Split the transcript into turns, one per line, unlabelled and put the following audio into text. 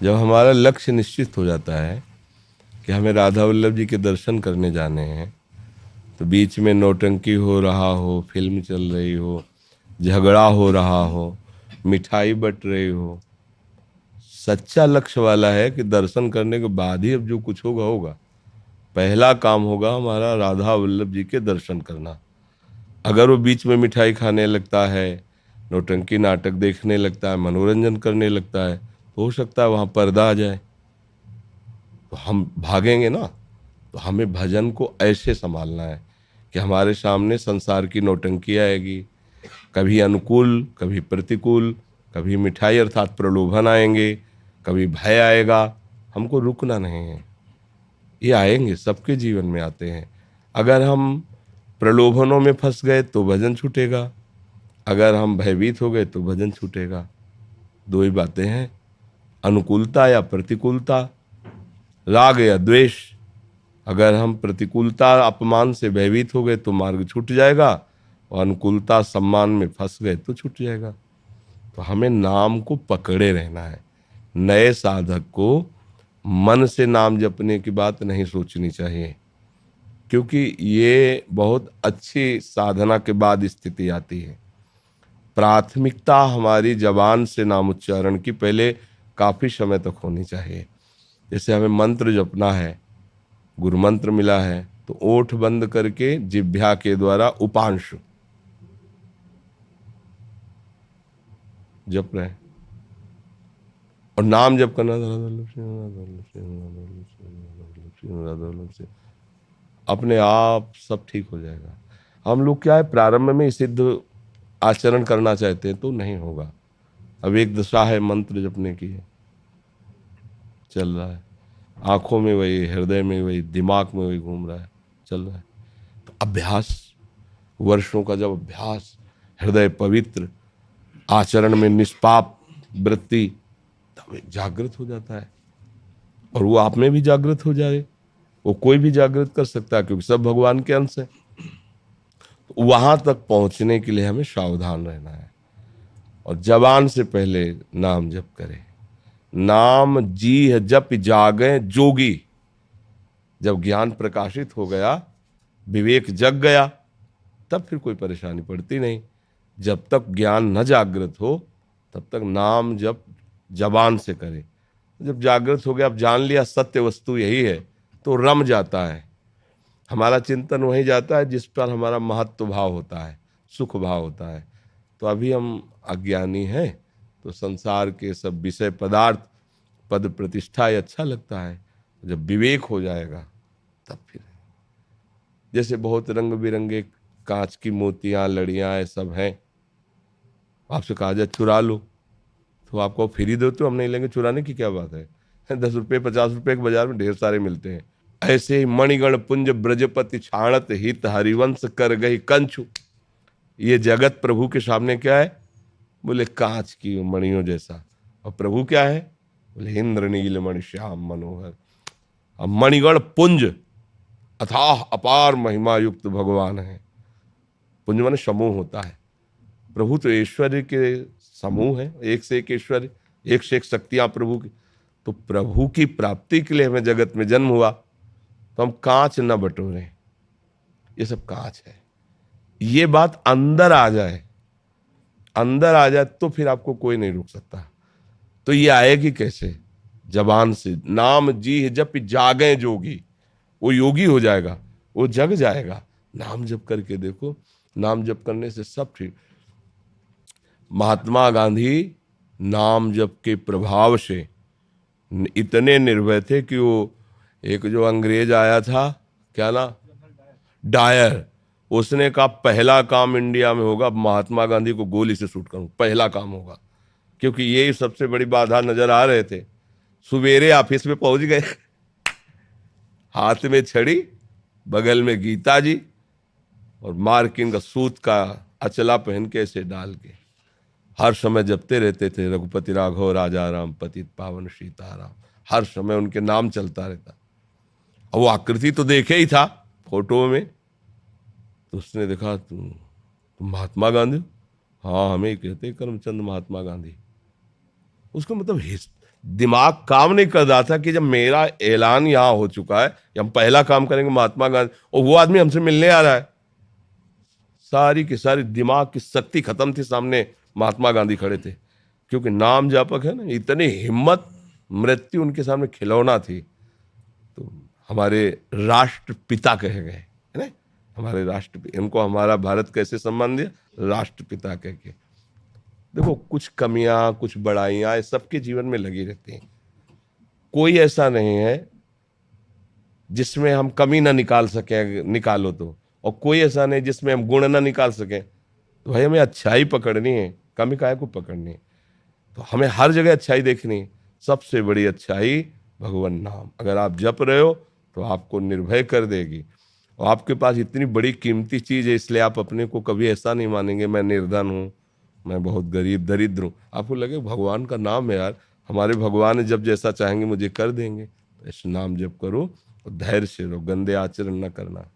जब हमारा लक्ष्य निश्चित हो जाता है कि हमें राधा वल्लभ जी के दर्शन करने जाने हैं, तो बीच में नौटंकी हो रहा हो, फिल्म चल रही हो, झगड़ा हो रहा हो, मिठाई बट रही हो, सच्चा लक्ष्य वाला है कि दर्शन करने के बाद ही अब जो कुछ होगा होगा। पहला काम होगा हमारा राधा वल्लभ जी के दर्शन करना। अगर वो बीच में मिठाई खाने लगता है, नौटंकी नाटक देखने लगता है, मनोरंजन करने लगता है, तो हो सकता है वहाँ पर्दा आ जाए, तो हम भागेंगे ना। तो हमें भजन को ऐसे संभालना है कि हमारे सामने संसार की नौटंकी आएगी, कभी अनुकूल कभी प्रतिकूल, कभी मिठाई अर्थात प्रलोभन आएंगे, कभी भय आएगा। हमको रुकना नहीं है। ये आएंगे, सबके जीवन में आते हैं। अगर हम प्रलोभनों में फंस गए तो भजन छूटेगा, अगर हम भयभीत हो गए तो भजन छूटेगा। दो ही बातें हैं, अनुकूलता या प्रतिकूलता, राग या द्वेष। अगर हम प्रतिकूलता अपमान से भयभीत हो गए तो मार्ग छूट जाएगा, और अनुकूलता सम्मान में फंस गए तो छूट जाएगा। तो हमें नाम को पकड़े रहना है। नए साधक को मन से नाम जपने की बात नहीं सोचनी चाहिए, क्योंकि ये बहुत अच्छी साधना के बाद स्थिति आती है। प्राथमिकता हमारी जबान से नाम उच्चारण की पहले काफी समय तक होनी चाहिए। जैसे हमें मंत्र जपना है, गुरु मंत्र मिला है, तो ओठ बंद करके जिह्वा के द्वारा उपांशु जप रहे हैं, और नाम जप करना अपने आप सब ठीक हो जाएगा। हम लोग क्या है, प्रारंभ में सिद्ध आचरण करना चाहते हैं तो नहीं होगा। अब एक दशा है मंत्र जपने की, चल रहा है, आंखों में वही, हृदय में वही, दिमाग में वही घूम रहा है, चल रहा है। तो अभ्यास, वर्षों का जब अभ्यास, हृदय पवित्र, आचरण में निष्पाप वृत्ति, तब जागृत हो जाता है। और वो आप में भी जागृत हो जाए, वो कोई भी जागृत कर सकता है, क्योंकि सब भगवान के अंश है। तो वहां तक पहुंचने के लिए हमें सावधान रहना है, और जबान से पहले नाम जप करें। नाम जी जप जागे जोगी। जब ज्ञान प्रकाशित हो गया, विवेक जग गया, तब फिर कोई परेशानी पड़ती नहीं। जब तक ज्ञान न जागृत हो तब तक नाम जप जबान से करें। जब जागृत हो गया, अब जान लिया सत्य वस्तु यही है, तो रम जाता है। हमारा चिंतन वहीं जाता है जिस पर हमारा महत्व भाव होता है, सुख भाव होता है। तो अभी हम अज्ञानी हैं, तो संसार के सब विषय पदार्थ, पद प्रतिष्ठा ये अच्छा लगता है। जब विवेक हो जाएगा तब फिर, जैसे बहुत रंग बिरंगे कांच की मोतियां, लड़ियां, ये सब हैं, आपसे कहा जाए चुरा लो, तो आपको फ्री दो तो हम नहीं लेंगे। चुराने की क्या बात है, 10 रुपये 50 रुपये के बाजार में ढेर सारे मिलते हैं। ऐसे ही मणिगण पुंज ब्रजपति छाणत हित हरिवंश कर गई कंचु। ये जगत प्रभु के सामने क्या है, बोले कांच की मणियों जैसा, और प्रभु क्या है, बोले इंद्र नील मणि श्याम मनोहर। अब मणिगण पुंज, अथाह अपार महिमा युक्त भगवान है। पुंज माने समूह होता है। प्रभु तो ऐश्वर्य के समूह है, एक से एक ऐश्वर्य, एक से एक शक्तियां प्रभु की। तो प्रभु की प्राप्ति के लिए हमें जगत में जन्म हुआ, तो हम कांच न बटोरे। ये सब कांच है। ये बात अंदर आ जाए, अंदर आ जाए तो फिर आपको कोई नहीं रोक सकता। तो ये आएगी कैसे, जबान से। नाम जी जप जागे जोगी, वो योगी हो जाएगा, वो जग जाएगा। नाम जप करके देखो, नाम जप करने से सब ठीक। महात्मा गांधी नाम जप के प्रभाव से इतने निर्भय थे कि वो, एक जो अंग्रेज आया था, क्या ना, डायर, उसने कहा पहला काम इंडिया में होगा महात्मा गांधी को गोली से शूट करूं, पहला काम होगा। क्योंकि ये सबसे बड़ी बाधा नजर आ रहे थे। सवेरे ऑफिस में पहुंच गए, हाथ में छड़ी, बगल में गीता जी, और मार्किंग का सूत का अचला पहन के ऐसे डाल के हर समय जपते रहते थे, रघुपति राघव राजा राम पतित पावन सीताराम। हर समय उनके नाम चलता रहता। और वो आकृति तो देखे ही था फोटो में, तो उसने देखा तुम महात्मा गांधी हो? हाँ, हमें कहते करमचंद महात्मा गांधी। उसका मतलब दिमाग काम नहीं कर रहा था कि जब मेरा ऐलान यहां हो चुका है कि हम पहला काम करेंगे महात्मा गांधी, और वो आदमी हमसे मिलने आ रहा है, सारी की सारी दिमाग की शक्ति खत्म थी, सामने महात्मा गांधी खड़े थे। क्योंकि नाम जापक है ना, इतनी हिम्मत, मृत्यु उनके सामने खिलौना थी। तो हमारे राष्ट्रपिता कहे गए है ना, हमारे राष्ट्रपिता, इनको हमारा भारत कैसे सम्मान दिया, राष्ट्रपिता कह के। देखो कुछ कमियां कुछ बड़ाइयां सबके जीवन में लगी रहती हैं, कोई ऐसा नहीं है जिसमें हम कमी ना निकाल सकें, निकालो तो, और कोई ऐसा नहीं जिसमें हम गुण ना निकाल सकें। तो भाई हमें अच्छाई पकड़नी है, कमी काहे को पकड़नी है। तो हमें हर जगह अच्छाई देखनी है। सबसे बड़ी अच्छाई भगवान नाम, अगर आप जप रहे हो तो आपको निर्भय कर देगी। और आपके पास इतनी बड़ी कीमती चीज़ है, इसलिए आप अपने को कभी ऐसा नहीं मानेंगे मैं निर्धन हूँ, मैं बहुत गरीब दरिद्र हूँ। आपको लगे भगवान का नाम है यार, हमारे भगवान जब जैसा चाहेंगे मुझे कर देंगे। तो इस नाम जप करो और धैर्य से रहो, गंदे आचरण न करना।